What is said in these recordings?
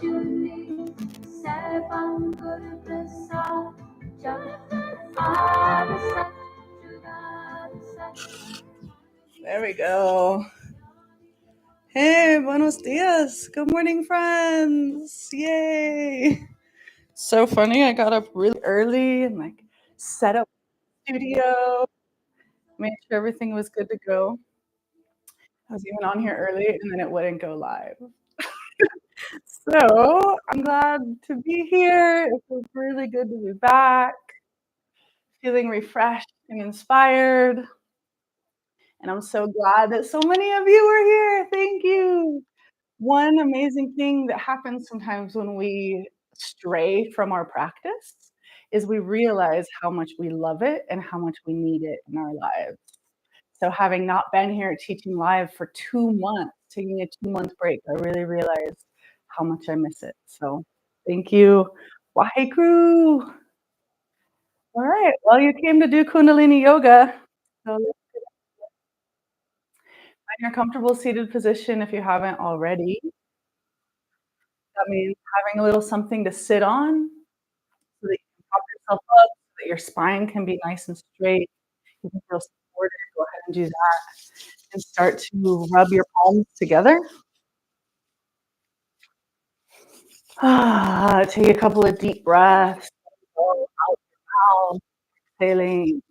There we go. Hey, buenos dias. Good morning, friends. Yay. So funny. I got up really early and set up the studio, made sure everything was good to go. I was even on here early and then it wouldn't go live. So I'm glad to be here. It feels really good to be back, feeling refreshed and inspired. And I'm so glad that so many of you are here. Thank you. One amazing thing that happens sometimes when we stray from our practice is we realize how much we love it and how much we need it in our lives. So having not been here teaching live for 2 months, taking a 2-month break, I really realized how much I miss it. So thank you. Waheguru. All right. Well, you came to do Kundalini yoga. So find your comfortable seated position if you haven't already. That means having a little something to sit on so that you can prop yourself up, so that your spine can be nice and straight. You can feel supported. Go ahead and do that. And start to rub your palms together. Take a couple of deep breaths. Go out your mouth, exhaling.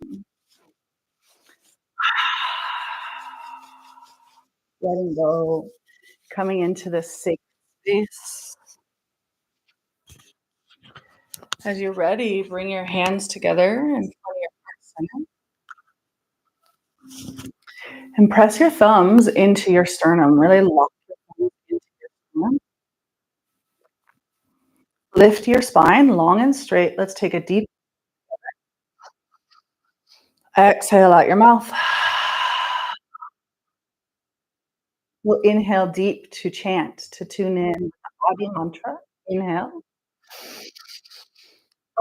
Letting go. Coming into this safe space. As you're ready, bring your hands together in front of your heart center. And press your thumbs into your sternum. Really lock your thumbs into your sternum. Lift your spine long and straight. Let's take a deep exhale out your mouth. We'll inhale deep to chant, to tune in with the body mantra. Inhale.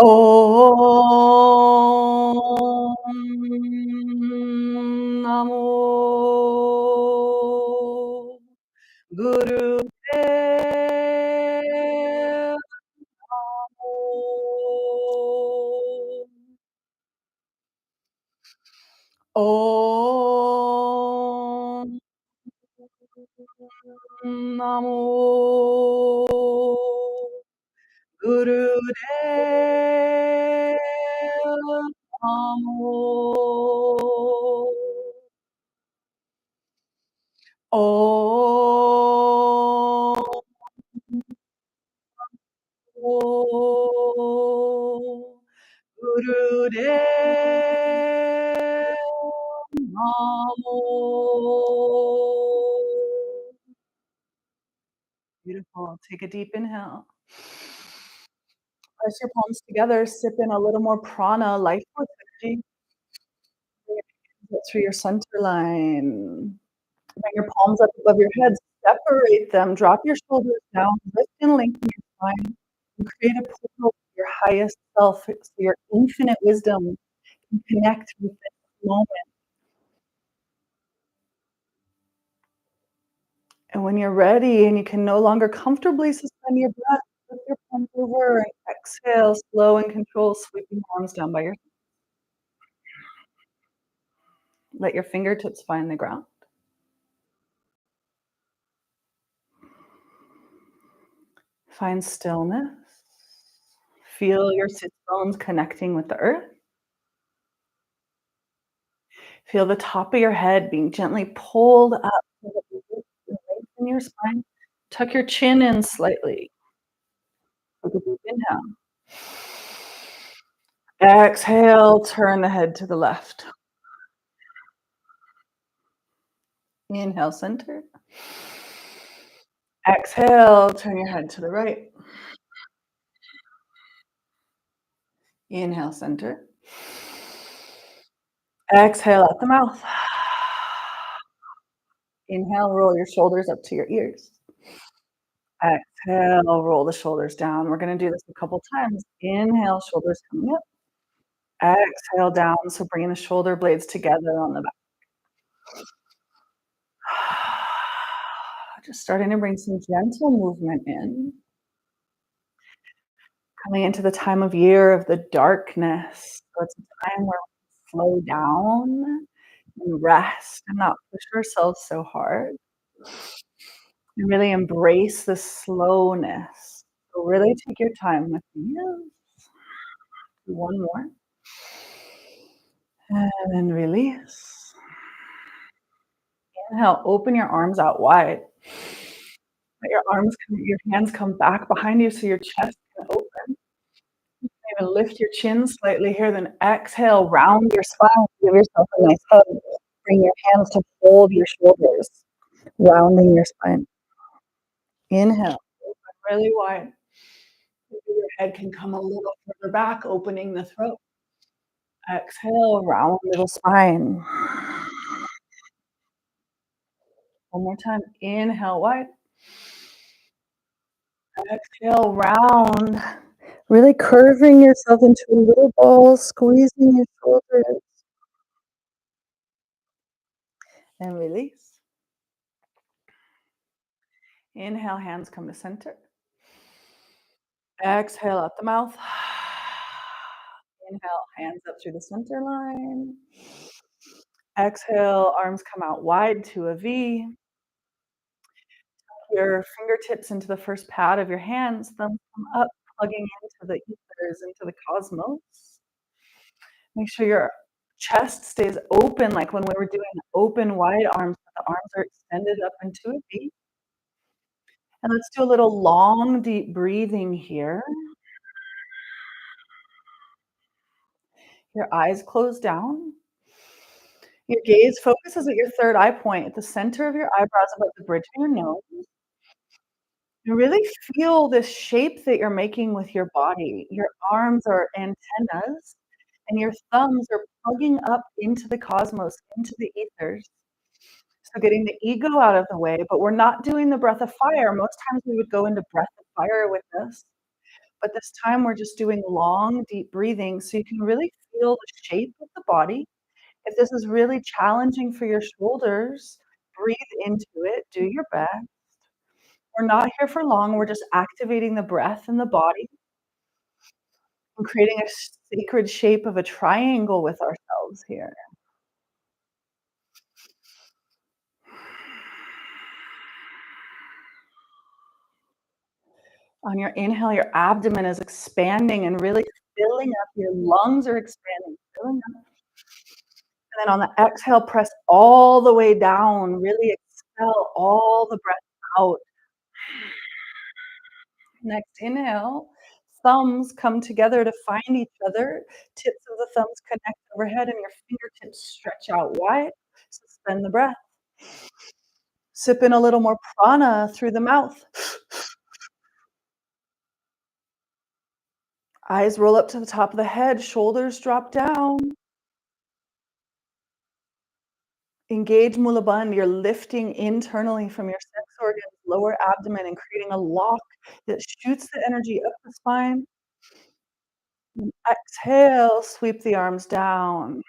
Om Namo Guru Dev Namo Om Namo Gurudev Namo Om Gurudev Namo. Beautiful. Take a deep inhale. Press your palms together. Sip in a little more prana, life force energy. Through your center line. Bring your palms up above your head. Separate them. Drop your shoulders down. Lift and lengthen your spine. And create a portal to your highest self, so your infinite wisdom can connect with this moment. And when you're ready and you can no longer comfortably suspend your breath, put your palms over and exhale, slow and control, sweeping arms down by your head. Let your fingertips find the ground. Find stillness. Feel your sit bones connecting with the earth. Feel the top of your head being gently pulled up. Lengthen your spine. Tuck your chin in slightly. Take a deep inhale. Exhale, turn the head to the left. Inhale, center. Exhale, turn your head to the right. Inhale, center. Exhale out the mouth. Inhale, roll your shoulders up to your ears. Exhale, roll the shoulders down. We're going to do this a couple times. Inhale, shoulders coming up. Exhale down, so bringing the shoulder blades together on the back. Just starting to bring some gentle movement in. Coming into the time of year of the darkness. So it's a time where we slow down and rest and not push ourselves so hard and really embrace the slowness. So really take your time with you. Do one more. And then release. Inhale, open your arms out wide. Let your hands come back behind you so your chest can open. Even lift your chin slightly here, then exhale, round your spine, give yourself a nice hug. Bring your hands to hold your shoulders, rounding your spine. Inhale, open really wide. Maybe your head can come a little further back, opening the throat. Exhale, round little spine. One more time. Inhale, wide. Exhale, round. Really curving yourself into a little ball, squeezing your shoulders. And release. Inhale, hands come to center. Exhale out the mouth. Inhale, hands up through the center line. Exhale, arms come out wide to a V. Your fingertips into the first pad of your hands, thumbs come up, plugging into the ethers, into the cosmos. Make sure your chest stays open, like when we were doing open wide arms, the arms are extended up into a V. And let's do a little long, deep breathing here. Your eyes close down. Your gaze focuses at your third eye point, at the center of your eyebrows above the bridge of your nose. And really feel this shape that you're making with your body. Your arms are antennas, and your thumbs are plugging up into the cosmos, into the ethers. So getting the ego out of the way, but we're not doing the breath of fire. Most times we would go into breath of fire with this, but this time we're just doing long, deep breathing so you can really feel the shape of the body. If this is really challenging for your shoulders, breathe into it, do your best. We're not here for long, we're just activating the breath in the body and creating a sacred shape of a triangle with ourselves here. On your inhale, your abdomen is expanding and really filling up. Your lungs are expanding, filling up. And then on the exhale, press all the way down. Really expel all the breath out. Next inhale, thumbs come together to find each other. Tips of the thumbs connect overhead and your fingertips stretch out wide. Suspend the breath. Sip in a little more prana through the mouth. Eyes roll up to the top of the head, shoulders drop down. Engage Mula Bandha. You're lifting internally from your sex organs, lower abdomen, and creating a lock that shoots the energy up the spine. And exhale, sweep the arms down.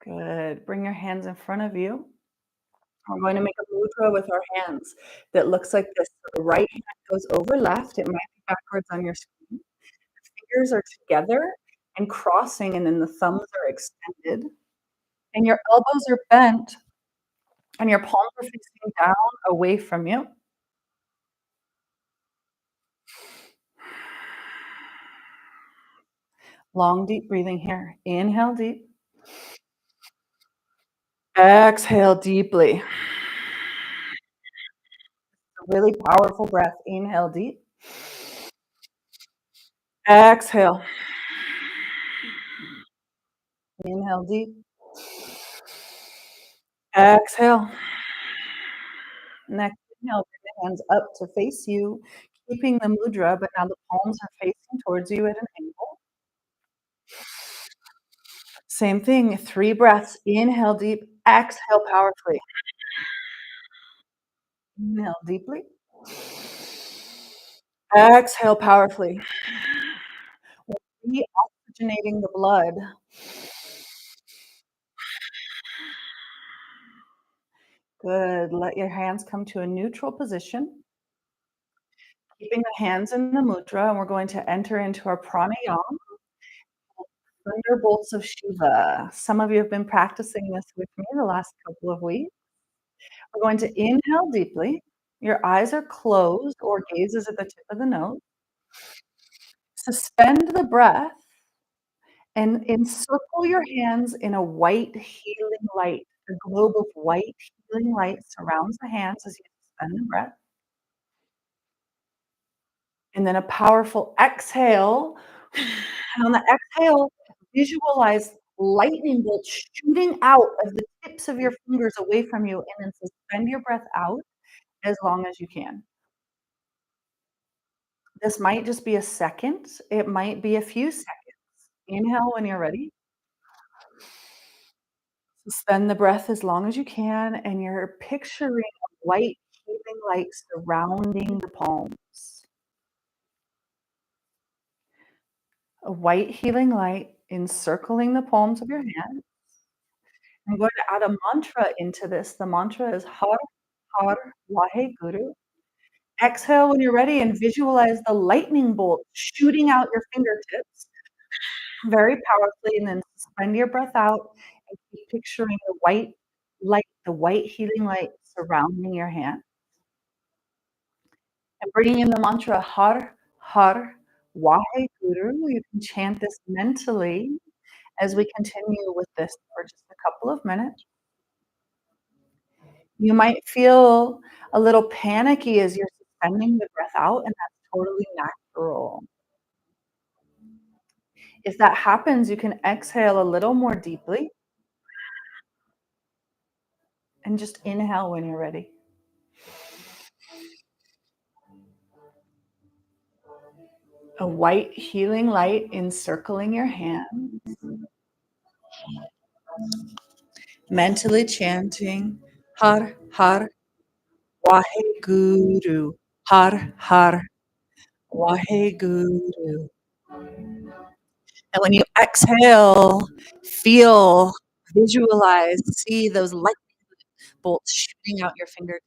Good. Bring your hands in front of you. We're going to make a mudra with our hands that looks like this. So the right hand goes over left. It might be backwards on your screen. The fingers are together and crossing, and then the thumbs are extended. And your elbows are bent, and your palms are facing down away from you. Long, deep breathing here. Inhale deep. Exhale deeply. A really powerful breath. Inhale deep. Exhale. Inhale deep. Exhale. Next inhale, bring the hands up to face you, keeping the mudra, but now the palms are facing towards you at an angle. Same thing, 3 breaths. Inhale deep, exhale powerfully. Inhale deeply. Exhale powerfully. Reoxygenating the blood. Good. Let your hands come to a neutral position. Keeping the hands in the mudra, and we're going to enter into our pranayama, thunderbolts of Shiva. Some of you have been practicing this with me the last couple of weeks. We're going to inhale deeply. Your eyes are closed or gaze is at the tip of the nose. Suspend the breath and encircle your hands in a white healing light. A globe of white healing light surrounds the hands as you suspend the breath. And then a powerful exhale. And on the exhale, visualize lightning bolts shooting out of the tips of your fingers away from you, and then suspend your breath out as long as you can. This might just be a second. It might be a few seconds. Inhale when you're ready. Suspend the breath as long as you can, and you're picturing a white healing light surrounding the palms. A white healing light encircling the palms of your hand. I'm going to add a mantra into this. The mantra is Har Har Wahe Guru. Exhale when you're ready and visualize the lightning bolt shooting out your fingertips very powerfully, and then suspend your breath out and keep picturing the white light, the white healing light surrounding your hand. And bringing in the mantra Har Har Wahe Guru. You can chant this mentally as we continue with this for just a couple of minutes. You might feel a little panicky as you're suspending the breath out, and that's totally natural. If that happens, you can exhale a little more deeply and just inhale when you're ready. A white healing light encircling your hand, mentally chanting Har Har Wahe Guru, Har Har Wahe Guru. And when you exhale, feel, visualize, see those light bolts shooting out your fingertips.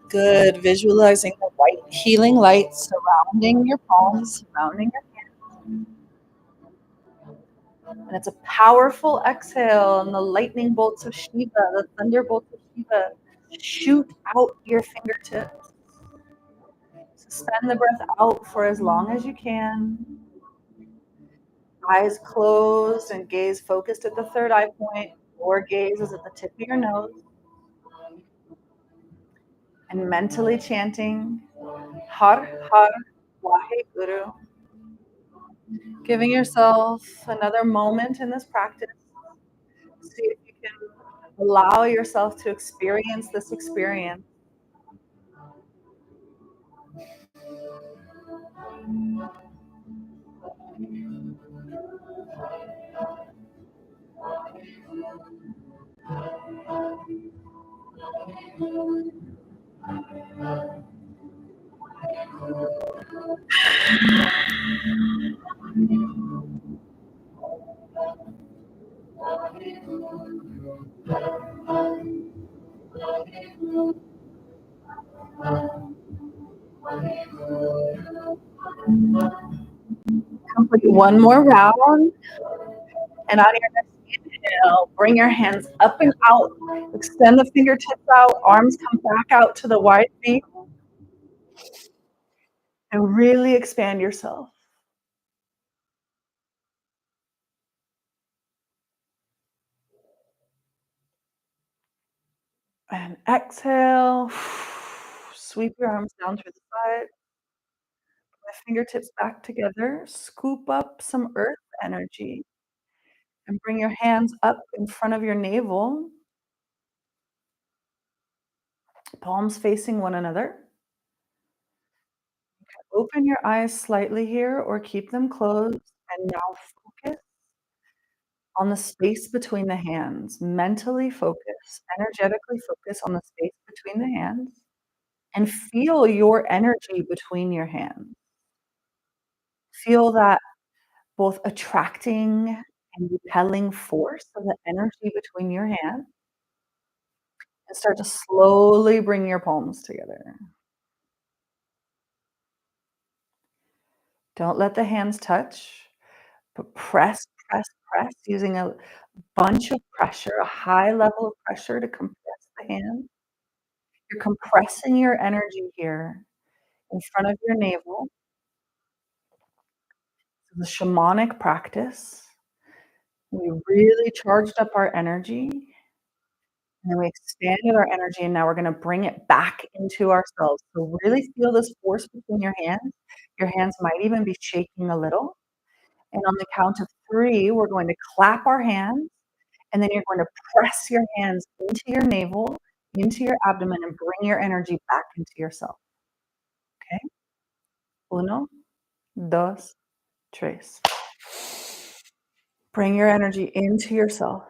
Good. Visualizing the white healing light surrounding your palms, surrounding your hands. And it's a powerful exhale, and the lightning bolts of Shiva, the thunderbolts of Shiva, shoot out your fingertips. Suspend the breath out for as long as you can. Eyes closed and gaze focused at the third eye point, or gaze is at the tip of your nose. And mentally chanting Har Har Wahe Guru. Giving yourself another moment in this practice. See if you can allow yourself to experience this experience. Complete one more round. And on your next inhale, bring your hands up and out. Extend the fingertips out. Arms come back out to the wide feet. And really expand yourself. And exhale. Sweep your arms down to the side. The fingertips back together. Scoop up some earth energy. And bring your hands up in front of your navel. Palms facing one another. Open your eyes slightly here or keep them closed. And now focus on the space between the hands. Mentally focus, energetically focus on the space between the hands and feel your energy between your hands. Feel that both attracting and repelling force of the energy between your hands and start to slowly bring your palms together. Don't let the hands touch, but press, press, press using a bunch of pressure, a high level of pressure to compress the hand. You're compressing your energy here in front of your navel. The shamanic practice. We really charged up our energy, and then we expanded our energy, and now we're gonna bring it back into ourselves. So really feel this force between your hands. Your hands might even be shaking a little. And on the count of 3, we're going to clap our hands, and then you're going to press your hands into your navel, into your abdomen, and bring your energy back into yourself. Okay? Uno, dos, tres. Bring your energy into yourself.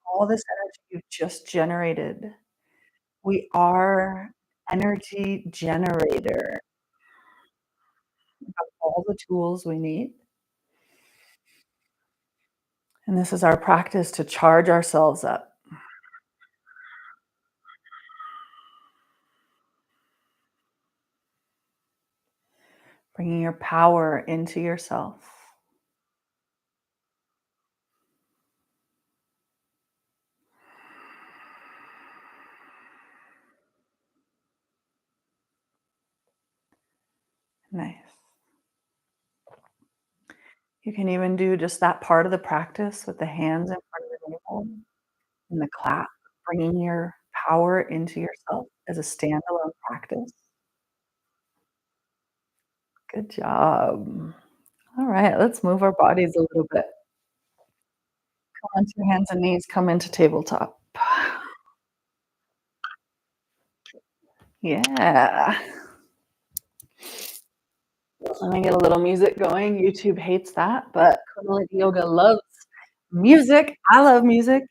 All this energy you've just generated. We are energy generator. We have all the tools we need. And this is our practice to charge ourselves up. Bringing your power into yourself. Nice. You can even do just that part of the practice with the hands in front of the navel and the clap, bringing your power into yourself as a standalone practice. Good job. All right, let's move our bodies a little bit. Come onto your hands and knees, come into tabletop. Yeah. Let me get a little music going. YouTube hates that, but Kundalini Yoga loves music. I love music.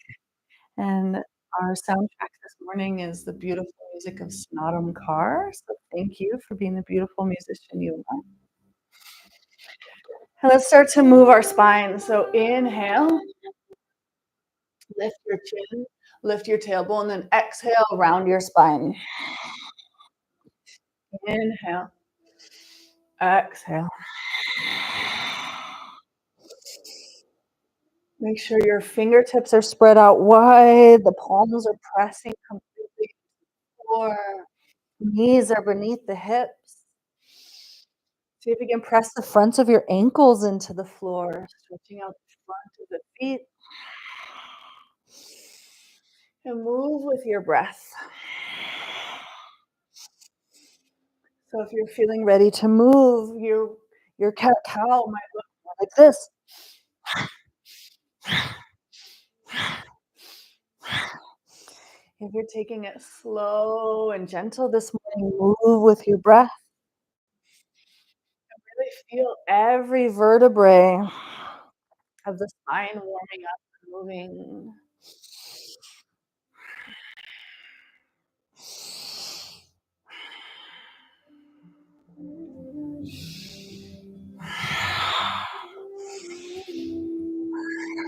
And our soundtrack this morning is the beautiful music of Sonatum Carr. So thank you for being the beautiful musician you are. And let's start to move our spine. So inhale, lift your chin, lift your tailbone, then exhale, round your spine. Inhale, exhale. Make sure your fingertips are spread out wide, the palms are pressing completely to the floor, knees are beneath the hips. See if you can press the fronts of your ankles into the floor, stretching out the front of the feet. And move with your breath. So if you're feeling ready to move, your cat-cow might look more like this. If you're taking it slow and gentle this morning, move with your breath. Really feel every vertebrae of the spine warming up and moving.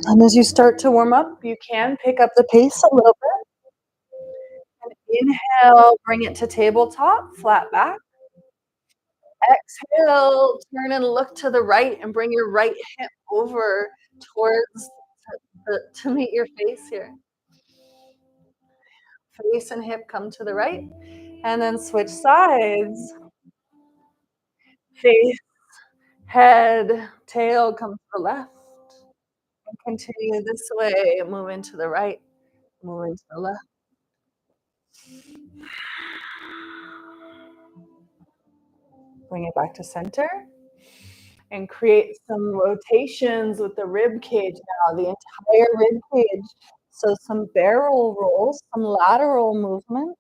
And as you start to warm up, you can pick up the pace a little bit. And inhale, bring it to tabletop, flat back. Exhale, turn and look to the right and bring your right hip over towards to meet your face here. Face and hip come to the right, and then switch sides. Face, head, tail come to the left. And continue this way, moving to the right, moving to the left. Bring it back to center and create some rotations with the rib cage now, the entire rib cage. So some barrel rolls, some lateral movement.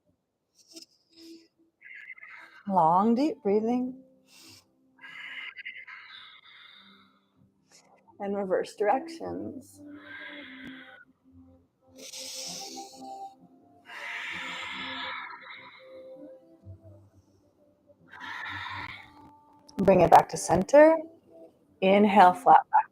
Long, deep breathing. And reverse directions. Bring it back to center. Inhale, flat back.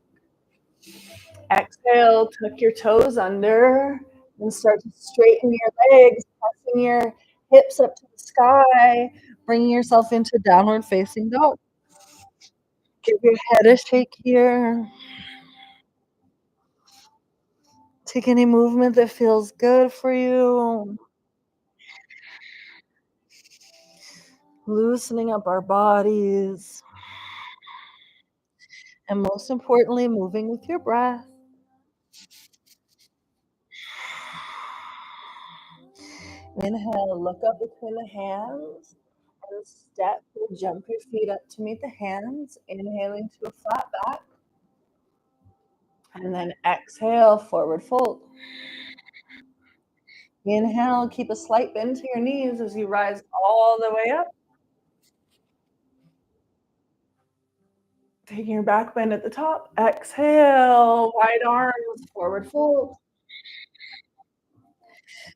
Exhale, tuck your toes under and start to straighten your legs, pressing your hips up to the sky, bringing yourself into downward facing dog. Give your head a shake here. Take any movement that feels good for you. Loosening up our bodies. And most importantly, moving with your breath. Inhale, look up between the hands and step or jump your feet up to meet the hands. Inhaling to a flat back. And then exhale, forward fold. Inhale, keep a slight bend to your knees as you rise all the way up. Taking your back bend at the top. Exhale, wide arms, forward fold.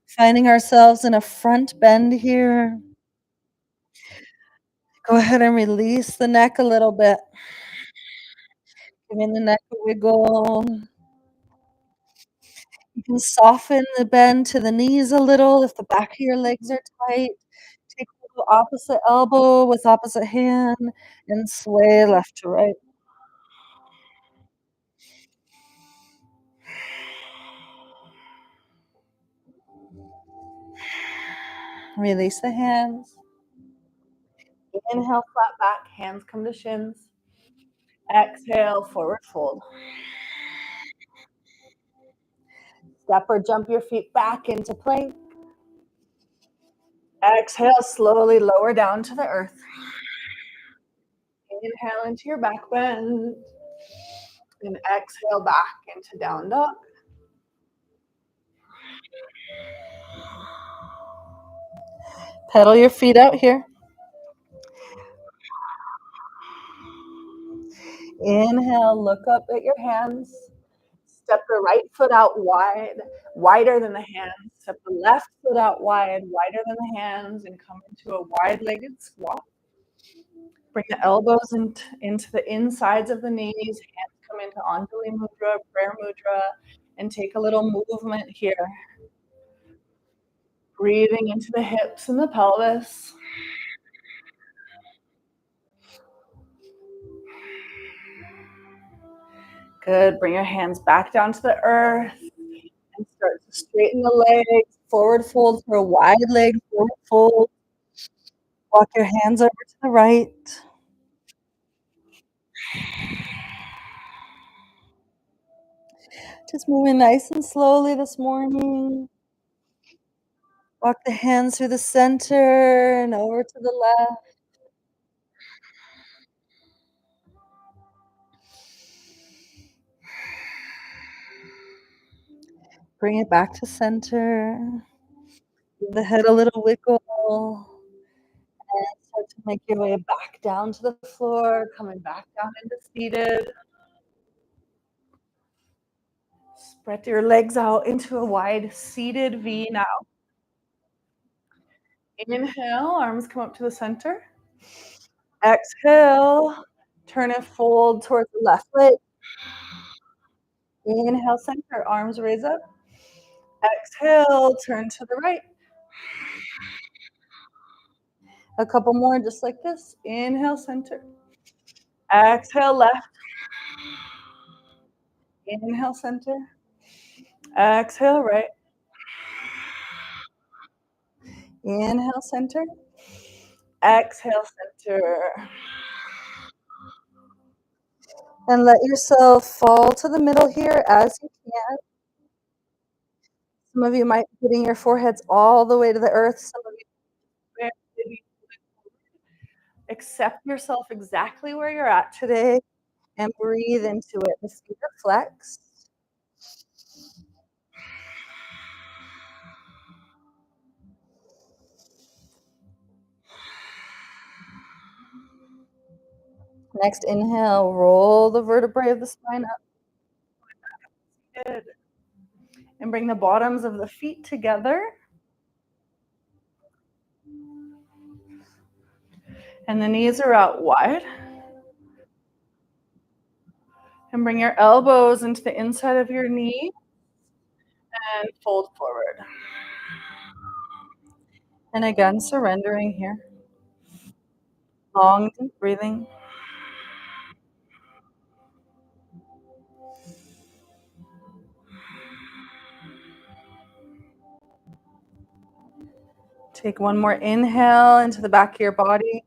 Finding ourselves in a front bend here. Go ahead and release the neck a little bit. Giving the neck a wiggle. You can soften the bend to the knees a little if the back of your legs are tight. Take a little opposite elbow with opposite hand and sway left to right. Release the hands. Inhale, flat back, hands come to shins. Exhale, forward fold. Step or jump your feet back into plank. Exhale, slowly lower down to the earth. Inhale into your back bend. And exhale back into down dog. Pedal your feet out here. Inhale, look up at your hands. Step the right foot out wide, wider than the hands. Step the left foot out wide, wider than the hands, and come into a wide-legged squat. Bring the elbows into the insides of the knees. Hands come into Anjali Mudra, prayer mudra, and take a little movement here. Breathing into the hips and the pelvis. Good. Bring your hands back down to the earth and start to straighten the legs. Forward fold for a wide leg. Forward fold. Walk your hands over to the right. Just moving nice and slowly this morning. Walk the hands through the center and over to the left. Bring it back to center. Give the head a little wiggle and start to make your way back down to the floor, coming back down into seated. Spread your legs out into a wide seated V now. Inhale, arms come up to the center. Exhale, turn and fold towards the left leg. Inhale, center, arms raise up. Exhale, turn to the right. A couple more just like this. Inhale, center. Exhale, left. Inhale, center. Exhale, right. Inhale, center. Exhale, center. And let yourself fall to the middle here as you can. Some of you might be putting your foreheads all the way to the earth. Some of you maybe accept yourself exactly where you're at today and breathe into it. The feet are flexed. Next inhale, roll the vertebrae of the spine up. Good. And bring the bottoms of the feet together. And the knees are out wide. And bring your elbows into the inside of your knee and fold forward. And again, surrendering here. Long, deep breathing. Take one more inhale into the back of your body.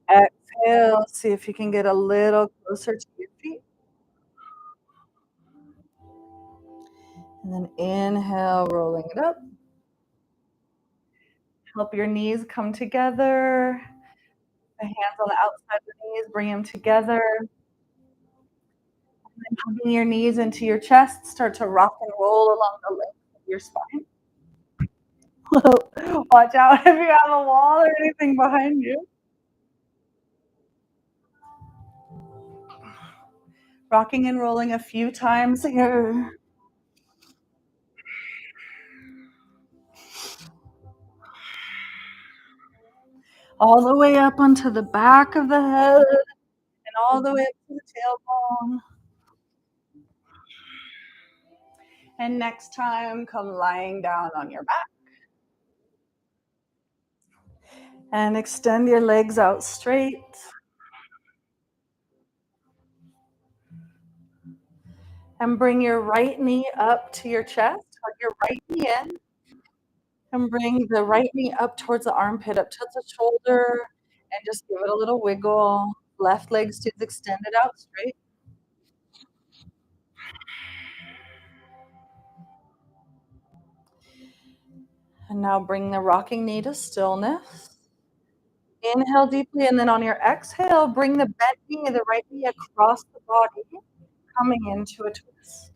Exhale, see if you can get a little closer to your feet. And then inhale, rolling it up. Help your knees come together. The hands on the outside of the knees, bring them together. And then hugging your knees into your chest, start to rock and roll along the length of your spine. Watch out if you have a wall or anything behind you. Rocking and rolling a few times here. All the way up onto the back of the head and all the way up to the tailbone. And next time, come lying down on your back. And extend your legs out straight. And bring your right knee up to your chest. Hug your right knee in. And bring the right knee up towards the armpit, up towards the shoulder. And just give it a little wiggle. Left leg stays extended out straight. And now bring the rocking knee to stillness. Inhale deeply, and then on your exhale, bring the bent knee, the right knee across the body, coming into a twist.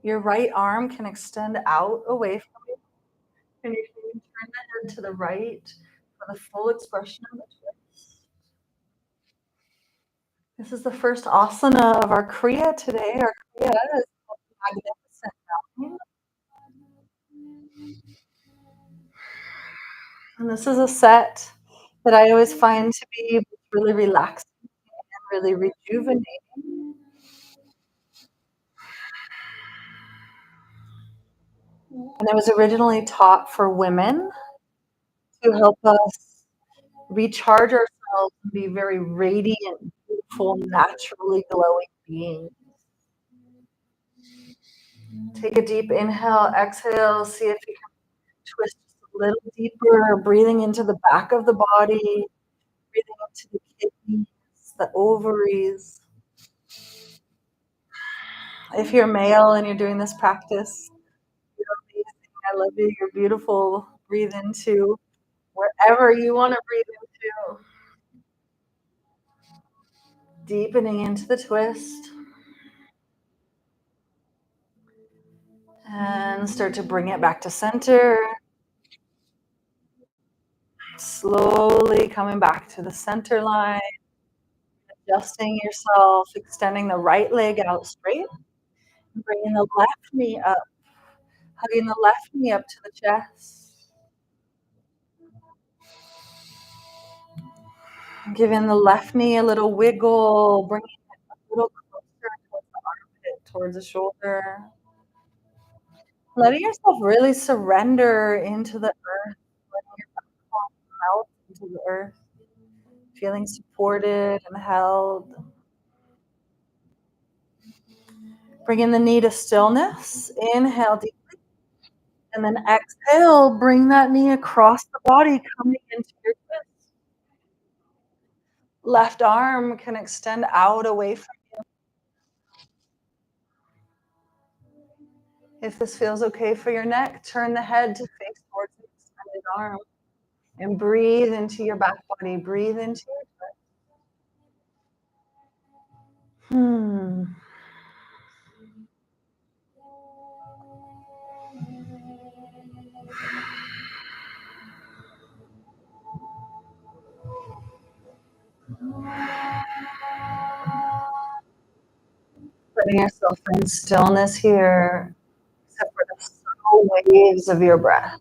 Your right arm can extend out away from you, and you can turn the head to the right for the full expression of the twist. This is the first asana of our Kriya today. Our Kriya is called Magnificent Mountain. And this is a set that I always find to be really relaxing and really rejuvenating. And it was originally taught for women to help us recharge ourselves and be very radiant, beautiful, naturally glowing beings. Take a deep inhale, exhale, see if you can twist just a little deeper, breathing into the back of the body, breathing into the kidneys, the ovaries. If you're male and you're doing this practice, you're amazing. I love you. You're beautiful. Breathe into wherever you want to breathe into. Deepening into the twist. And start to bring it back to center. Slowly coming back to the center line, adjusting yourself, extending the right leg out straight, bringing the left knee up, hugging the left knee up to the chest, giving the left knee a little wiggle, bringing it a little closer towards the armpit, towards the shoulder. Letting yourself really surrender into the earth, letting your back melt into the earth, feeling supported and held. Bringing the knee to stillness. Inhale deep. And then exhale, bring that knee across the body, coming into your twist. Left arm can extend out away from you. If this feels okay for your neck, turn the head to face towards the extended arm. And breathe into your back body. Breathe into your twist. Letting yourself in stillness here, except for the subtle waves of your breath.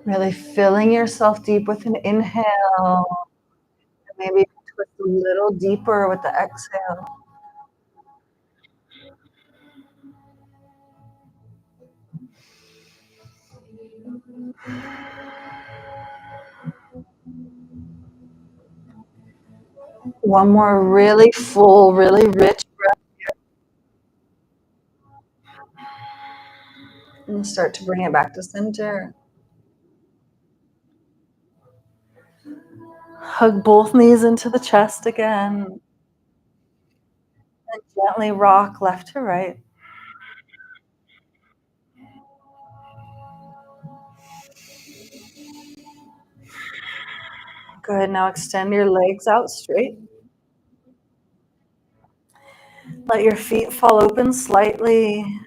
Really filling yourself deep with an inhale. And maybe twist a little deeper with the exhale. One more really full, really rich breath. And start to bring it back to center. Hug both knees into the chest again. And gently rock left to right. Good. Now extend your legs out straight. Let your feet fall open slightly. And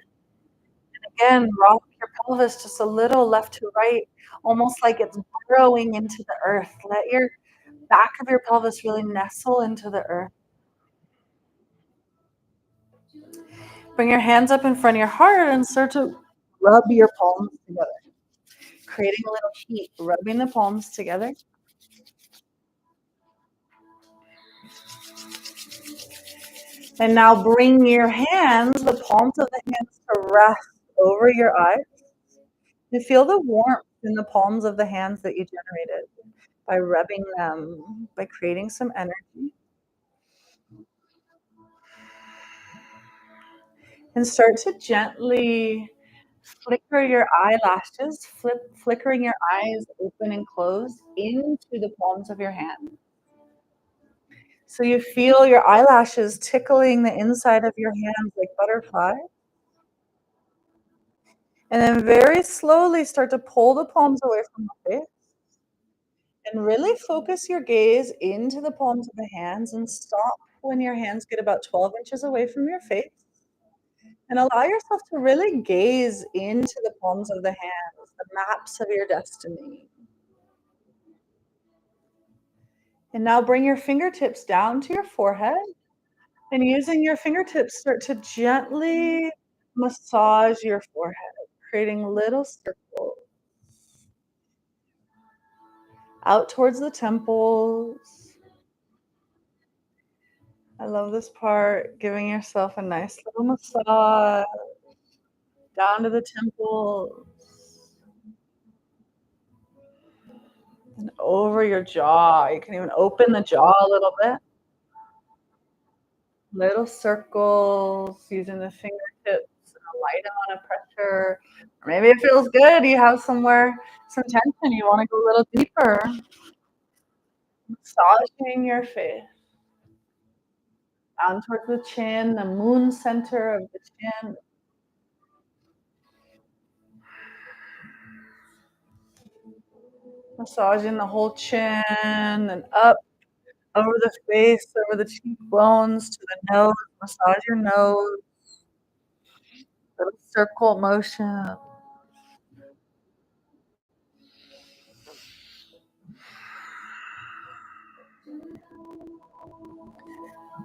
again, rock your pelvis just a little left to right, almost like it's burrowing into the earth. Let your back of your pelvis really nestle into the earth. Bring your hands up in front of your heart and start to rub your palms together, creating a little heat, rubbing the palms together. And now bring your hands, the palms of the hands, to rest over your eyes. And feel the warmth in the palms of the hands that you generated by rubbing them, by creating some energy. And start to gently flicker your eyelashes, flickering your eyes open and closed into the palms of your hand. So you feel your eyelashes tickling the inside of your hands like butterflies. And then very slowly start to pull the palms away from the face. And really focus your gaze into the palms of the hands and stop when your hands get about 12 inches away from your face. And allow yourself to really gaze into the palms of the hands, the maps of your destiny. And now bring your fingertips down to your forehead. And using your fingertips, start to gently massage your forehead, creating little circles out towards the temples. I love this part, giving yourself a nice little massage down to the temples and over your jaw. You can even open the jaw a little bit. Little circles using the fingertips and a light amount of pressure. Or maybe it feels good. You have somewhere, some tension. You want to go a little deeper. Massaging your face down towards the chin, the moon center of the chin. Massaging the whole chin and up over the face, over the cheekbones to the nose. Massage your nose. circle motion.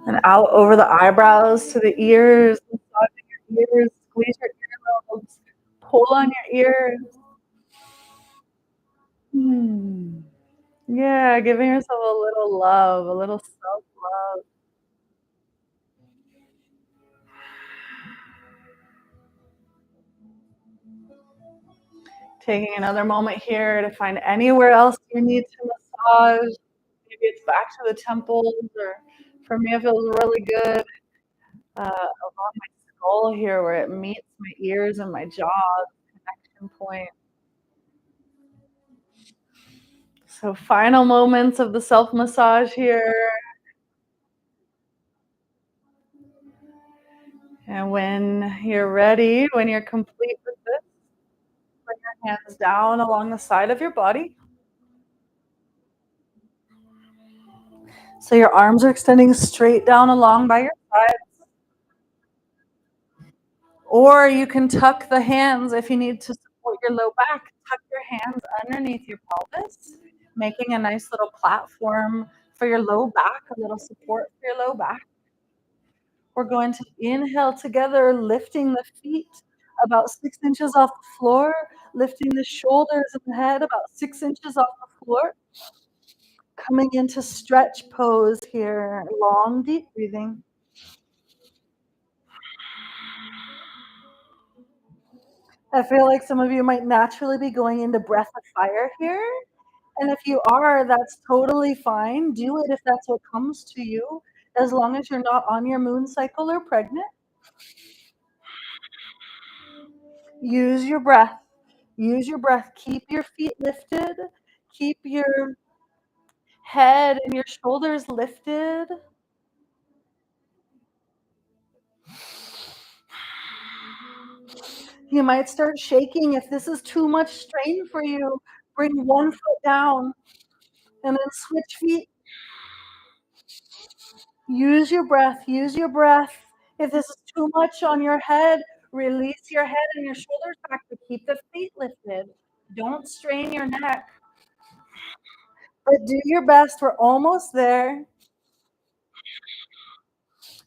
And out over the eyebrows to the ears, massaging your ears, squeeze your earlobes, pull on your ears. Hmm. Yeah, giving yourself a little love, a little self-love. Taking another moment here to find anywhere else you need to massage. Maybe it's back to the temples, or for me, it feels really good along my skull here where it meets my ears and my jaw, connection point. So, final moments of the self massage here. And when you're ready, when you're complete with this, bring your hands down along the side of your body. So your arms are extending straight down along by your side. Or you can tuck the hands if you need to support your low back. Tuck your hands underneath your pelvis, making a nice little platform for your low back, a little support for your low back. We're going to inhale together, lifting the feet about 6 inches off the floor, lifting the shoulders and the head about 6 inches off the floor. Coming into stretch pose here, long, deep breathing. I feel like some of you might naturally be going into breath of fire here. And if you are, that's totally fine. Do it if that's what comes to you, as long as you're not on your moon cycle or pregnant. Use your breath. Use your breath. Keep your feet lifted. Keep your head and your shoulders lifted. You might start shaking if this is too much strain for you. Bring one foot down and then switch feet. Use your breath. Use your breath. If this is too much on your head, release your head and your shoulders back to keep the feet lifted. Don't strain your neck, but do your best. We're almost there.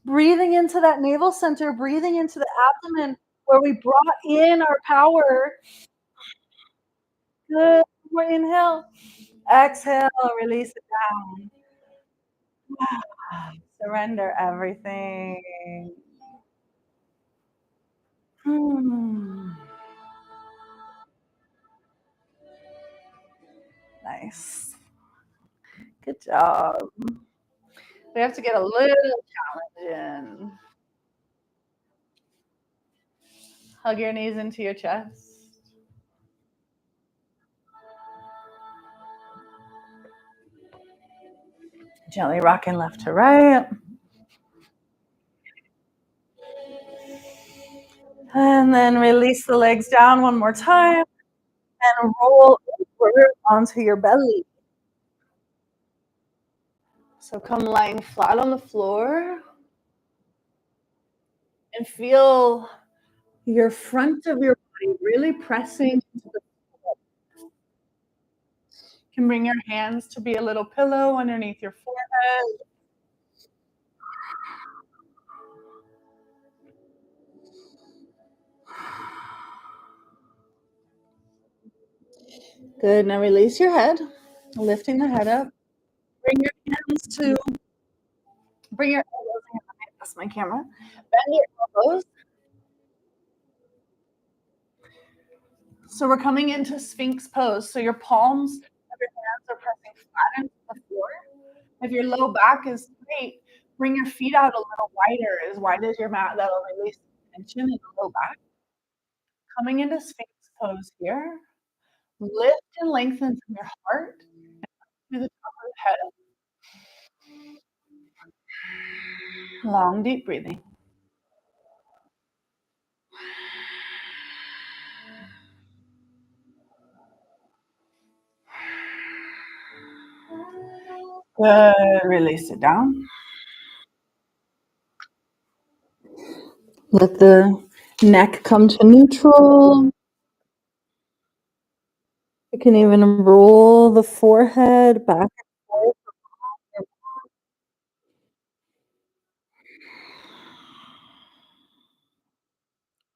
Breathing into that navel center, breathing into the abdomen where we brought in our power. Good. More inhale. Exhale. Release it down. Surrender everything. Hmm. Nice. Good job. We have to get a little challenge in. Hug your knees into your chest. Gently rocking left to right. And then release the legs down one more time and roll over onto your belly. So come lying flat on the floor and feel your front of your body really pressing into the floor. You can bring your hands to be a little pillow underneath your forehead. Good. Now release your head, lifting the head up. Bring your hands to bring your elbows. That's my camera. Bend your elbows. So we're coming into Sphinx pose. So your palms of your hands are pressing flat into the floor. If your low back is straight, bring your feet out a little wider, as wide as your mat. That'll release tension in the low back. Coming into Sphinx pose here. Lift and lengthen from your heart to the top of the head. Long, deep breathing. Good. Release it down. Let the Neck come to neutral. You can even roll the forehead back and forth.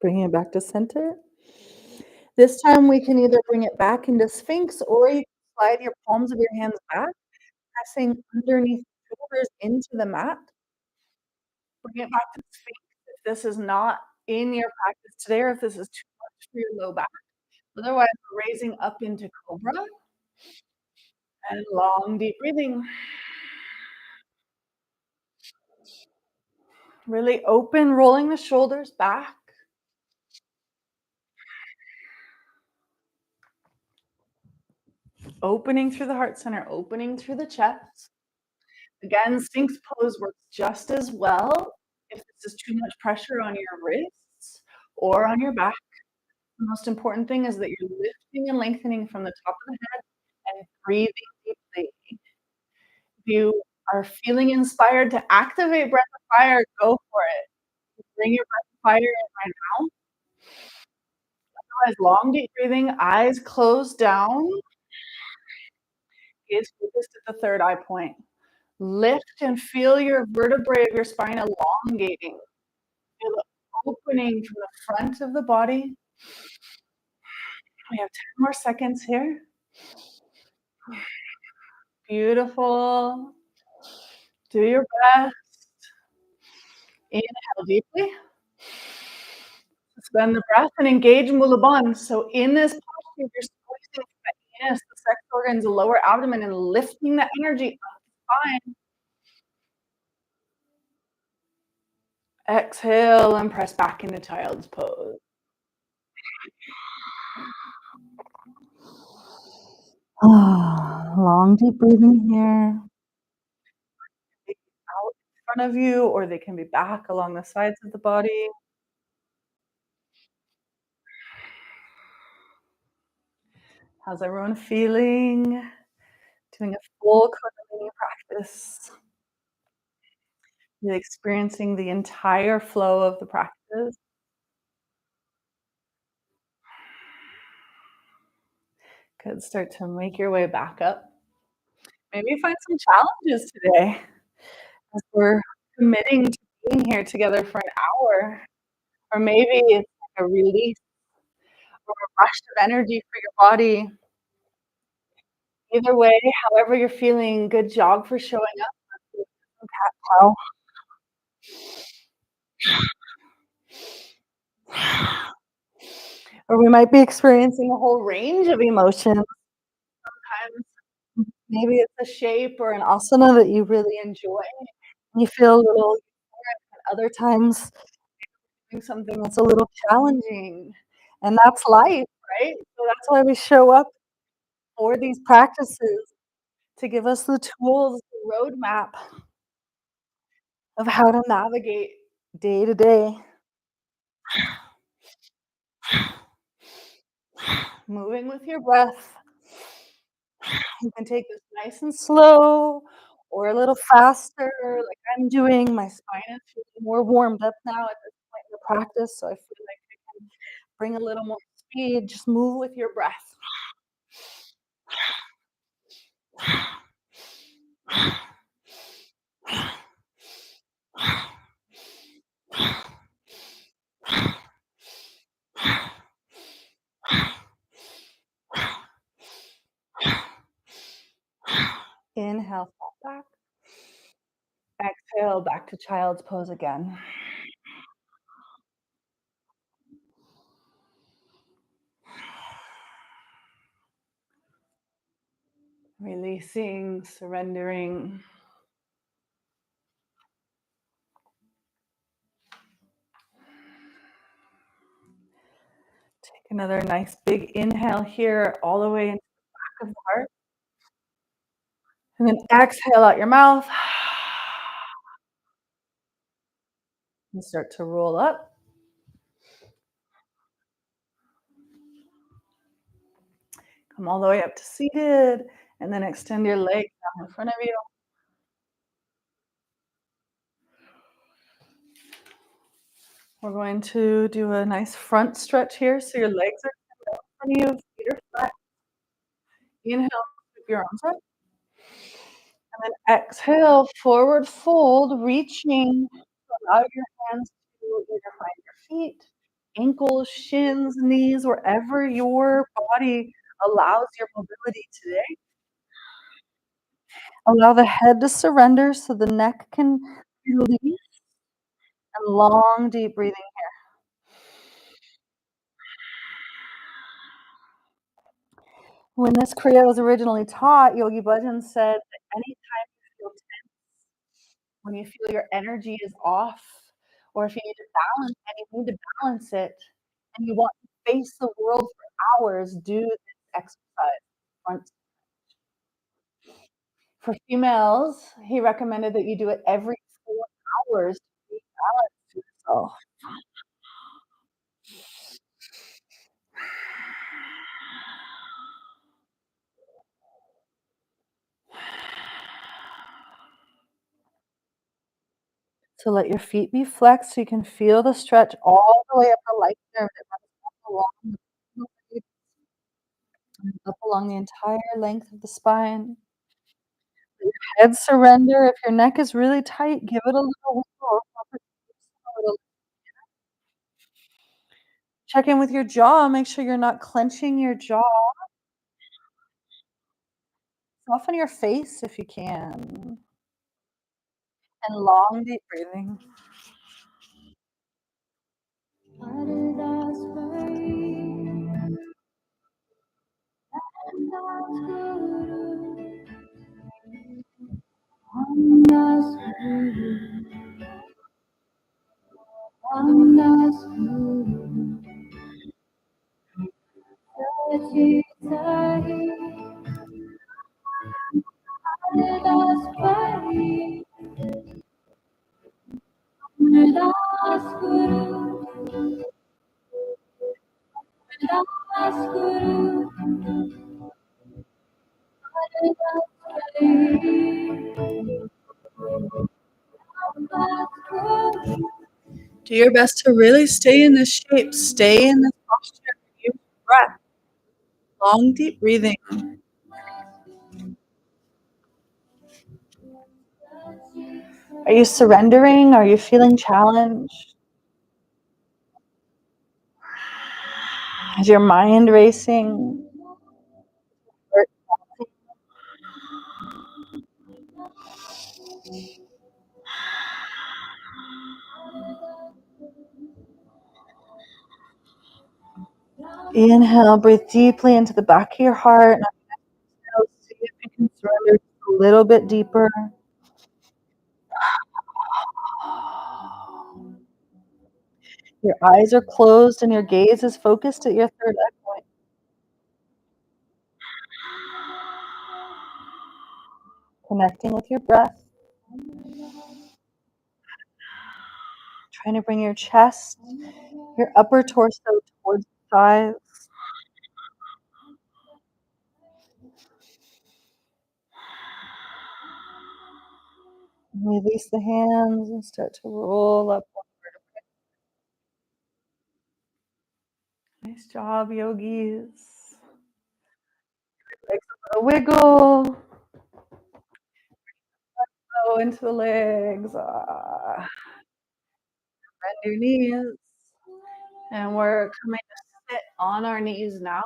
Bringing it back to center. This time we can either bring it back into Sphinx or you can slide your palms of your hands back, pressing underneath the shoulders into the mat. Bring it back to Sphinx if this is not in your practice today or if this is too much for your low back. Otherwise, we're raising up into Cobra and long, deep breathing. Really open, rolling the shoulders back. Opening through the heart center, opening through the chest. Again, Sphinx pose works just as well if this is too much pressure on your wrists or on your back. The most important thing is that you're lifting and lengthening from the top of the head and breathing deeply. If you are feeling inspired to activate breath of fire, go for it. Bring your breath of fire in right now. Otherwise, long deep breathing, eyes closed down, gaze focused at the third eye point. Lift and feel your vertebrae of your spine elongating. Feel the opening from the front of the body. We have 10 more seconds here. Beautiful. Do your best. Inhale deeply. Suspend the breath and engage Mula Bandha. So in this posture, you're squeezing the anus, the sex organs, the lower abdomen, and lifting the energy up the spine. Exhale and press back into child's pose. Long deep breathing here. They can be out in front of you or they can be back along the sides of the body. How's everyone feeling? Doing a full Kundalini practice. Really experiencing the entire flow of the practice. Good. Start to make your way back up. Maybe find some challenges today as we're committing to being here together for an hour. Or maybe it's like a release or a rush of energy for your body. Either way, however you're feeling, good job for showing up. Cat cow. Or we might be experiencing a whole range of emotions. Sometimes maybe it's a shape or an asana that you really enjoy. You feel a little euphoric, and other times doing something that's a little challenging. And that's life, right? So that's why we show up for these practices to give us the tools, the roadmap of how to navigate day to day. Moving with your breath. You can take this nice and slow or a little faster, like I'm doing. My spine is feeling more warmed up now at this point in the practice, so I feel like I can bring a little more speed. Just move with your breath. Inhale, fall back. Exhale, back to child's pose again. Releasing, surrendering. Take another nice big inhale here, all the way into the back of the heart. And then exhale out your mouth. And start to roll up. Come all the way up to seated. And then extend your legs down in front of you. We're going to do a nice front stretch here, so your legs are in front of you, feet are flat. Inhale, scoop your arms up, and then exhale, forward fold, reaching. Allow your hands to either find your feet, ankles, shins, knees, wherever your body allows your mobility today. Allow the head to surrender so the neck can release, and long, deep breathing. When this Kriya was originally taught, Yogi Bhajan said that anytime you feel tense, when you feel your energy is off, or if you need to balance and you need to balance it, and you want to face the world for hours, do this exercise. Once. For females, he recommended that you do it every 4 hours to rebalance yourself. So let your feet be flexed so you can feel the stretch all the way up the light nerve that runs up along the entire length of the spine. Let your head surrender. If your neck is really tight, give it a little wiggle. Check in with your jaw. Make sure you're not clenching your jaw. Soften your face if you can. And long, deep breathing. Do your best to really stay in this shape, stay in this posture, use breath, long, deep breathing. Are you surrendering? Are you feeling challenged? Is your mind racing? Inhale, breathe deeply into the back of your heart. Now see if you can surrender a little bit deeper. Your eyes are closed and your gaze is focused at your third eye point. Connecting with your breath. Trying to bring your chest, your upper torso towards the thighs. Release the hands and start to roll up. Nice job, yogis. Legs a little wiggle. Go into the legs. Bend your knees. And we're coming to sit on our knees now.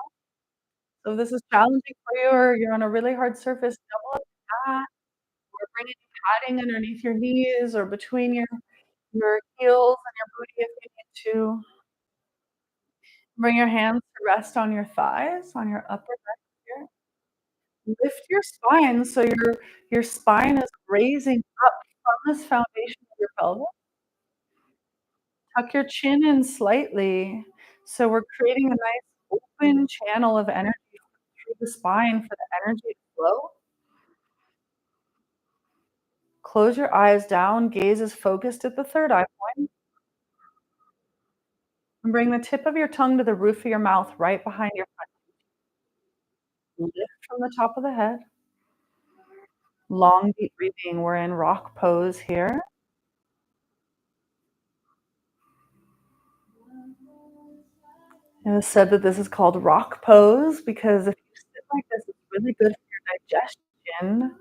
So if this is challenging for you or you're on a really hard surface, double up your mat or bring any padding underneath your knees or between your heels and your booty if you need to. Bring your hands to rest on your thighs, on your upper back here. Lift your spine so your spine is raising up from this foundation of your pelvis. Tuck your chin in slightly. So we're creating a nice open channel of energy through the spine for the energy to flow. Close your eyes down, gaze is focused at the third eye point. And bring the tip of your tongue to the roof of your mouth right behind your front. Lift from the top of the head. Long, deep breathing. We're in rock pose here. It was said that this is called rock pose because if you sit like this, it's really good for your digestion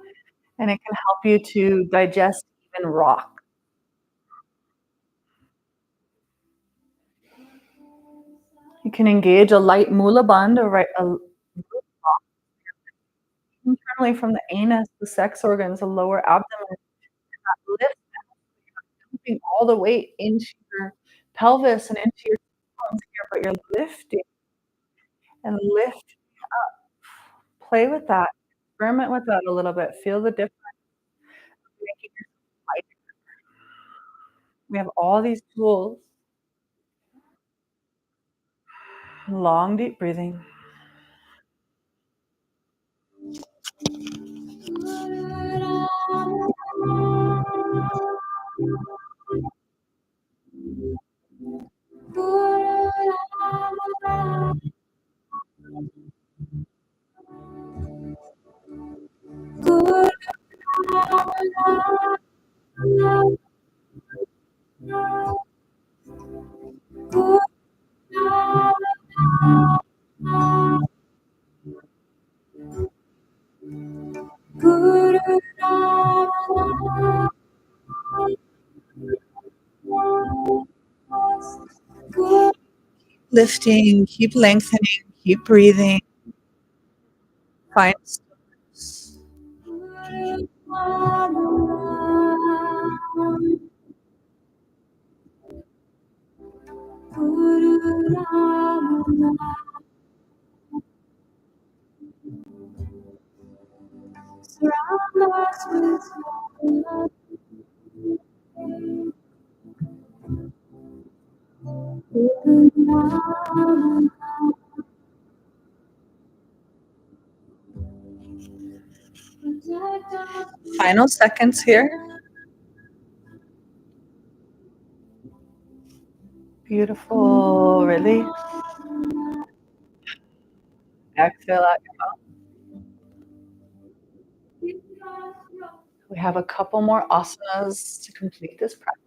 and it can help you to digest even rock. You can engage a light mula bandh or a internally from the anus, the sex organs, the lower abdomen, lift moving all the weight into your pelvis and into your bones here, but you're lifting and lift. Play with that. Experiment with that a little bit. Feel the difference. Making yourself lighter. We have all these tools. Long, deep breathing. Lifting, keep lengthening, keep breathing. Find stillness. Final seconds here. Beautiful. Release. Exhale out your mouth. We have a couple more asanas to complete this practice.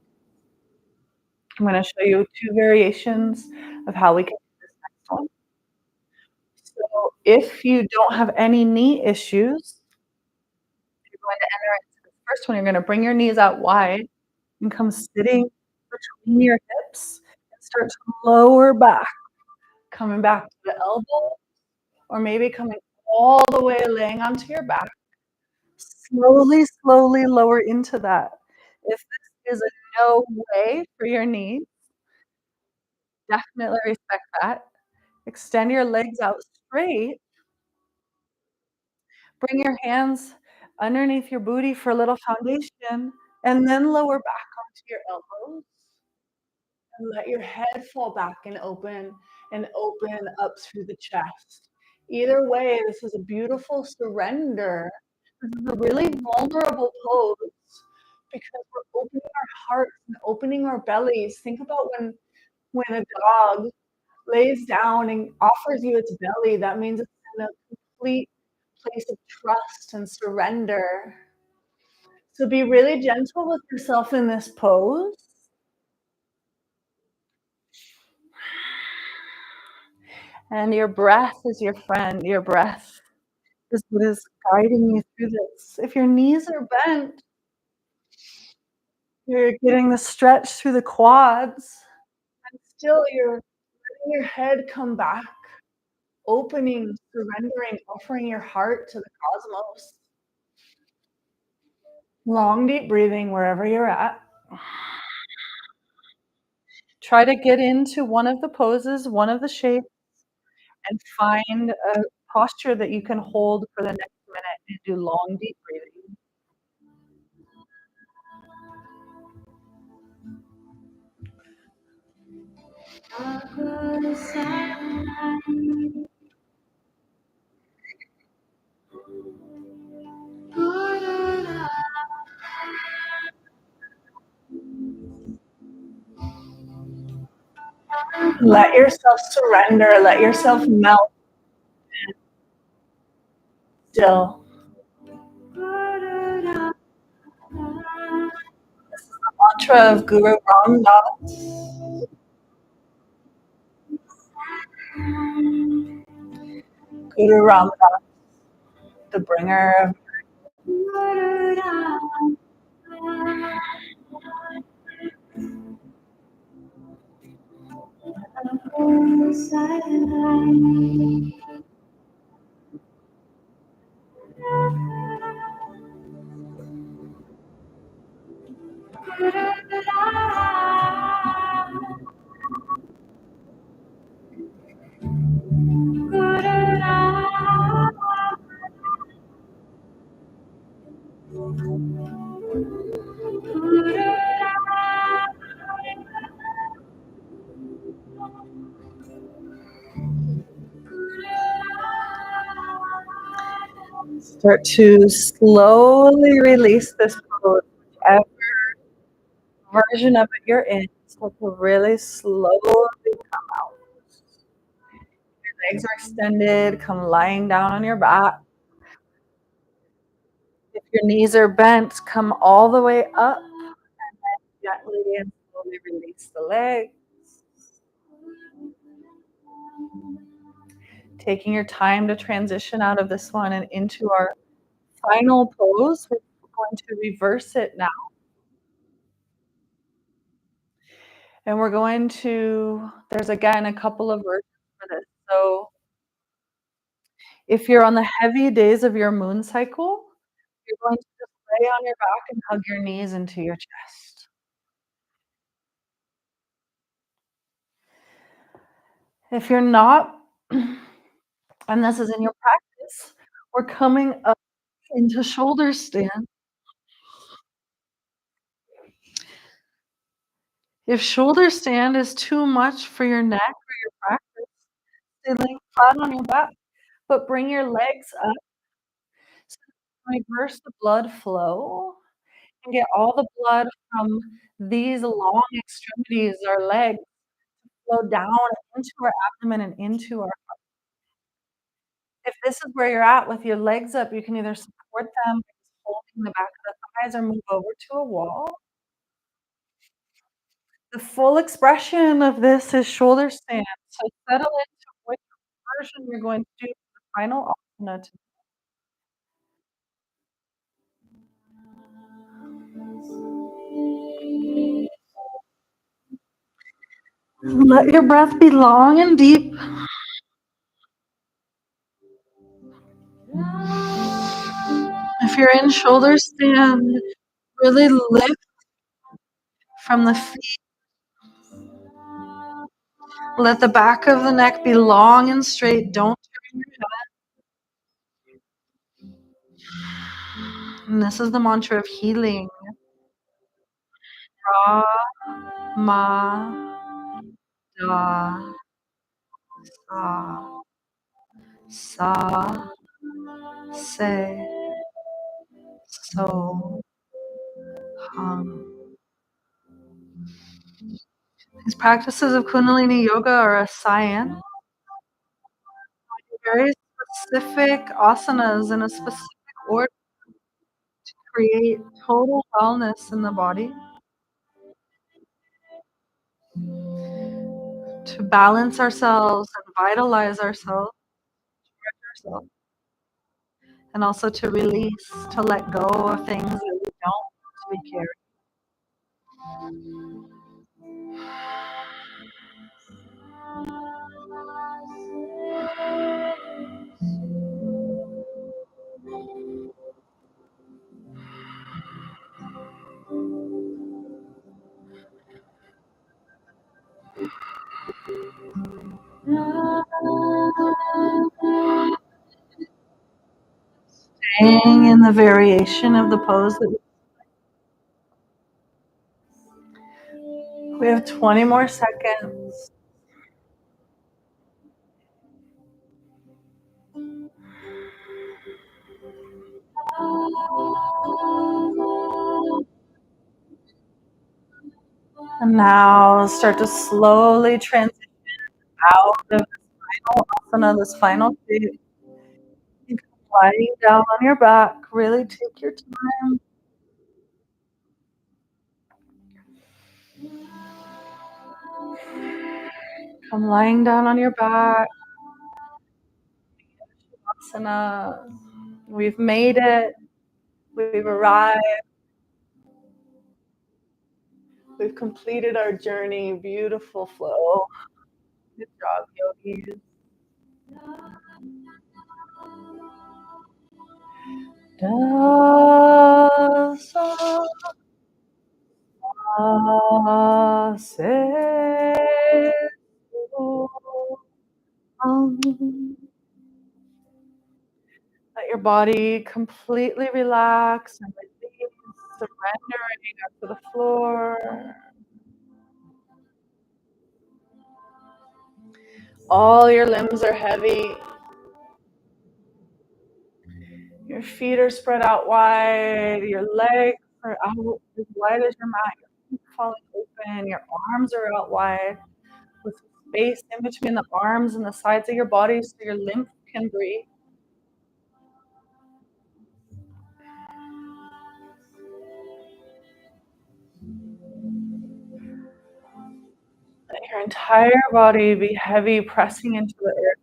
I'm going to show you two variations of how we can do this next one. So if you don't have any knee issues, you're going to enter into the first one. You're going to bring your knees out wide and come sitting between your hips and start to lower back, coming back to the elbow, or maybe coming all the way, laying onto your back. Slowly, slowly lower into that. If this is a no way for your knees, definitely respect that. Extend your legs out straight. Bring your hands underneath your booty for a little foundation, and then lower back onto your elbows. And let your head fall back and open up through the chest. Either way, this is a beautiful surrender. This is a really vulnerable pose because we're opening our hearts and opening our bellies. Think about when a dog lays down and offers you its belly, that means it's in a complete place of trust and surrender. So be really gentle with yourself in this pose. And your breath is your friend. Your breath is what is guiding you through this. If your knees are bent, you're getting the stretch through the quads, and still you're letting your head come back, opening, surrendering, offering your heart to the cosmos. Long, deep breathing wherever you're at. Try to get into one of the poses, one of the shapes, and find a posture that you can hold for the next minute and do long, deep breathing. Let yourself surrender, let yourself melt still. This is the mantra of Guru Ram Dass. Guru Ramdas, the bringer of start to slowly release this pose, whichever version of it you're in. Start to really slowly come out. Your legs are extended. Come lying down on your back. If your knees are bent, come all the way up. Gently and slowly release the legs. Taking your time to transition out of this one and into our final pose. We're going to reverse it now. And we're going to, there's again a couple of versions for this. So if you're on the heavy days of your moon cycle, you're going to just lay on your back and hug your knees into your chest. If you're not, and this is in your practice, we're coming up into shoulder stand. If shoulder stand is too much for your neck or your practice, stay laying flat on your back, but bring your legs up so you can reverse the blood flow and get all the blood from these long extremities, our legs, flow down into our abdomen and into our heart. If this is where you're at with your legs up, you can either support them by just holding the back of the thighs or move over to a wall. The full expression of this is shoulder stand. So settle into which version you're going to do for the final asana. Let your breath be long and deep. If you're in shoulder stand, really lift from the feet. Let the back of the neck be long and straight. Don't turn your head. And this is the mantra of healing. Ra, ma, da, sa, sa, se, so, hum. These practices of Kundalini yoga are a science. Very specific asanas in a specific order to create total wellness in the body, to balance ourselves and vitalize ourselves, and also to release, to let go of things that we don't want to be carried. Staying in the variation of the pose that we have 20 more seconds. And now start to slowly transition out of this final asana, this final state. You can lying down on your back. Really take your time. From lying down on your back, asana. We've made it. We've arrived. We've completed our journey. Beautiful flow. Good job, yogis. Dasa se Let your body completely relax and release, surrendering up to the floor. All your limbs are heavy. Your feet are spread out wide. Your legs are out as wide as your mat. Your feet falling open. Your arms are out wide with space in between the arms and the sides of your body so your lymph can breathe. Let your entire body be heavy, pressing into the earth.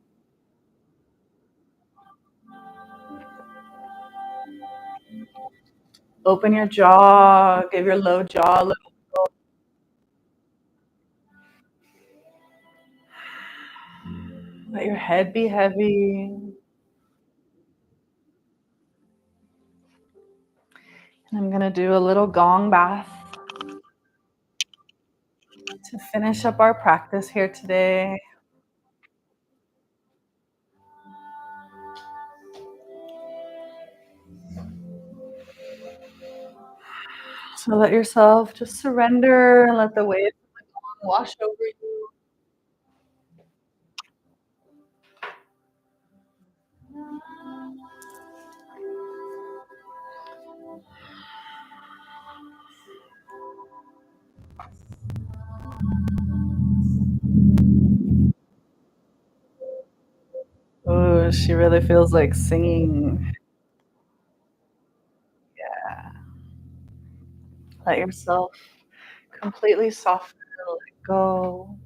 Open your jaw. Give your low jaw a little. Let your head be heavy. And I'm going to do a little gong bath to finish up our practice here today. So let yourself just surrender and let the waves of the gong wash over you. Oh, she really feels like singing. Yeah. Let yourself completely soften and let go.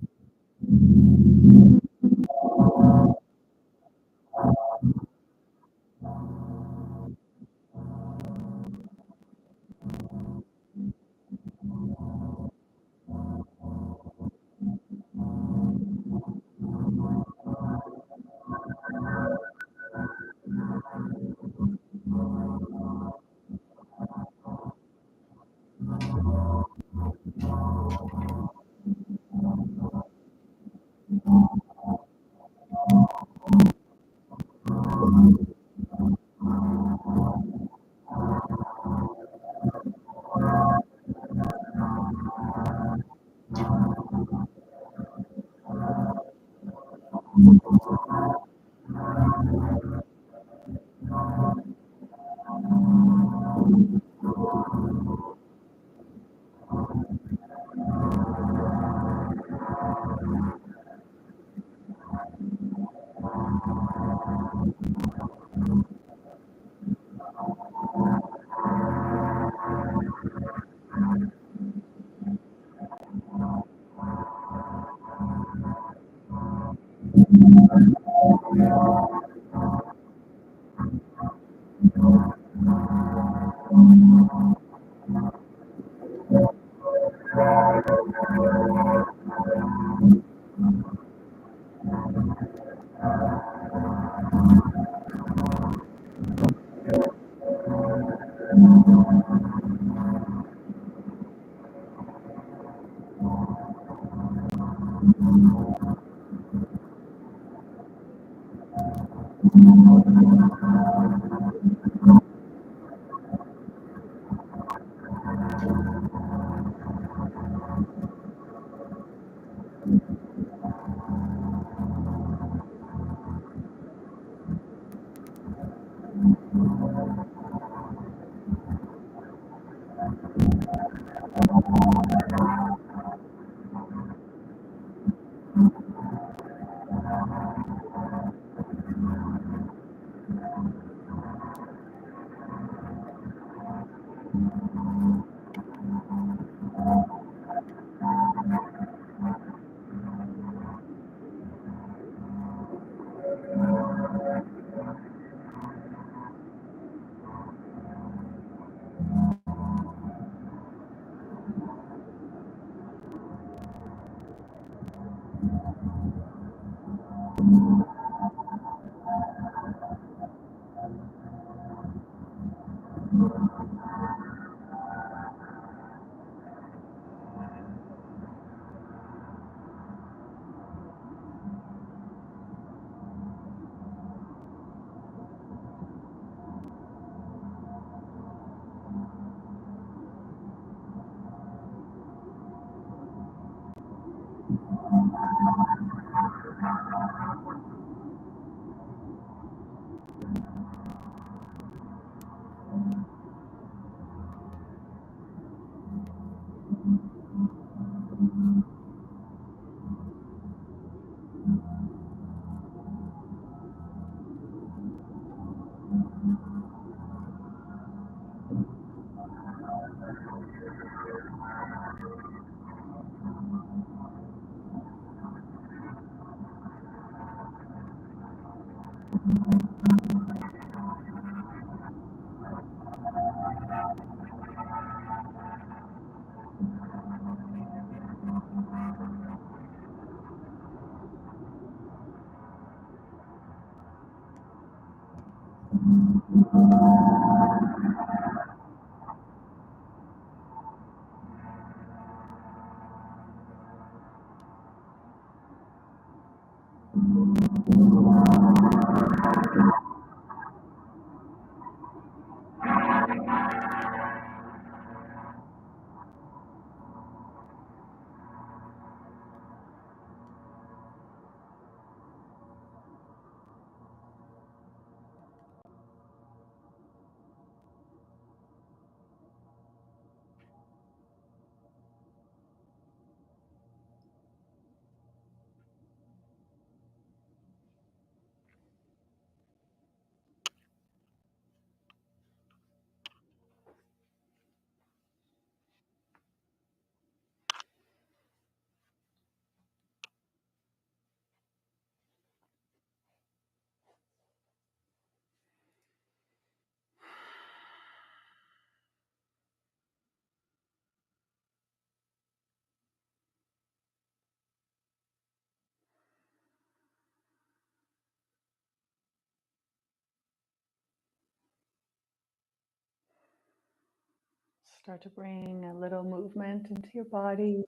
Start to bring a little movement into your body,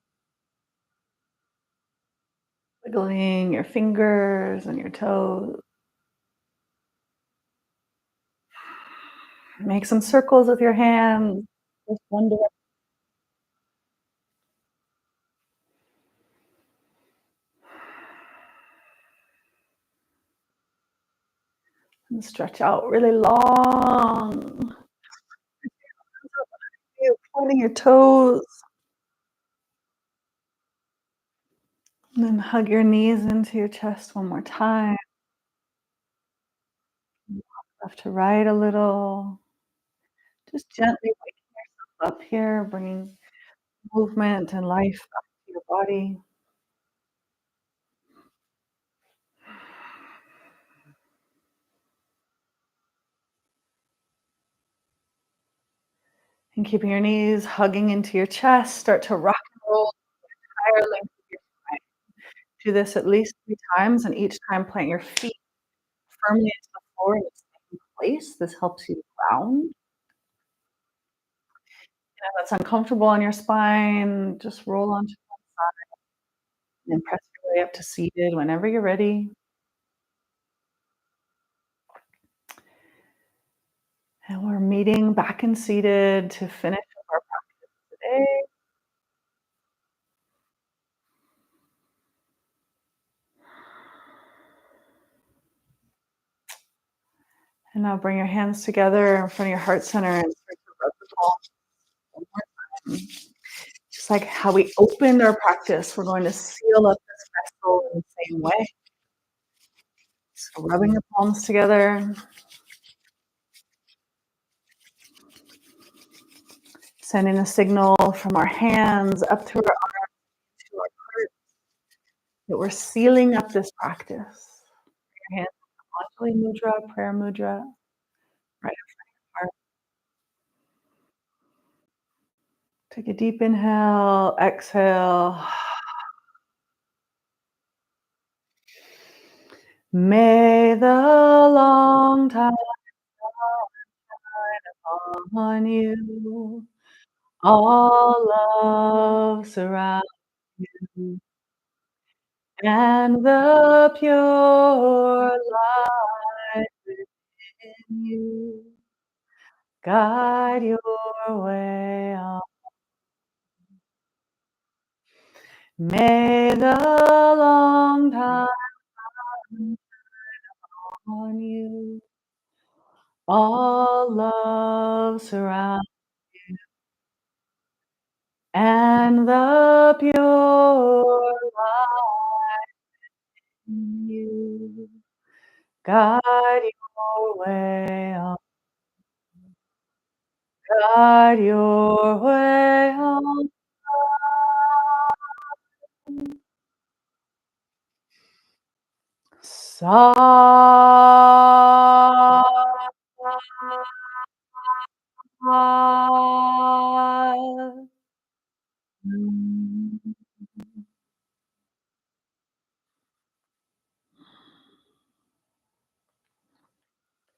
wiggling your fingers and your toes. Make some circles with your hands. Just one direction. And stretch out really long. You're pointing your toes. And then hug your knees into your chest one more time. Left to right a little. Just gently waking up here, bringing movement and life back to your body. And keeping your knees hugging into your chest, start to rock and roll the entire length of your spine. Do this at least 3 times, and each time plant your feet firmly into the floor in the same place. This helps you ground. If it's uncomfortable on your spine, just roll onto one side and then press your way up to seated whenever you're ready. And we're meeting back and seated to finish up our practice today. And now bring your hands together in front of your heart center and start to rub the palms one more time. Just like how we opened our practice, we're going to seal up this vessel in the same way. So rubbing the palms together, sending a signal from our hands up through our arms to our heart that we're sealing up this practice. Your hands Anjali Mudra, prayer mudra, right in front of your heart. Take a deep inhale, exhale. May the long tide on you, all love surround you, and the pure light within you guide your way on. May the long tide on you, all love surround, and the pure light in you guide your way on. Guide your way on.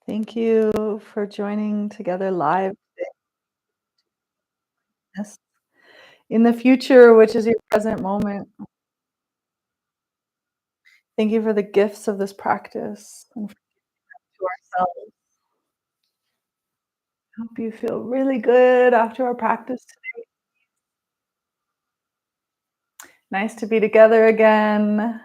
Thank you for joining together live this in the future, which is your present moment. Thank you for the gifts of this practice and to ourselves. Hope you feel really good after our practice. Nice to be together again.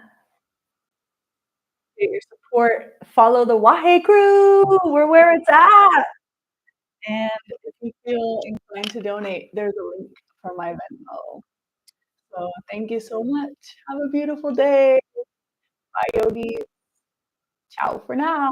Get your support. Follow the Wahe crew. We're where it's at. And if you feel inclined to donate, there's a link for my Venmo. So thank you so much. Have a beautiful day. Bye, Yogi. Ciao for now.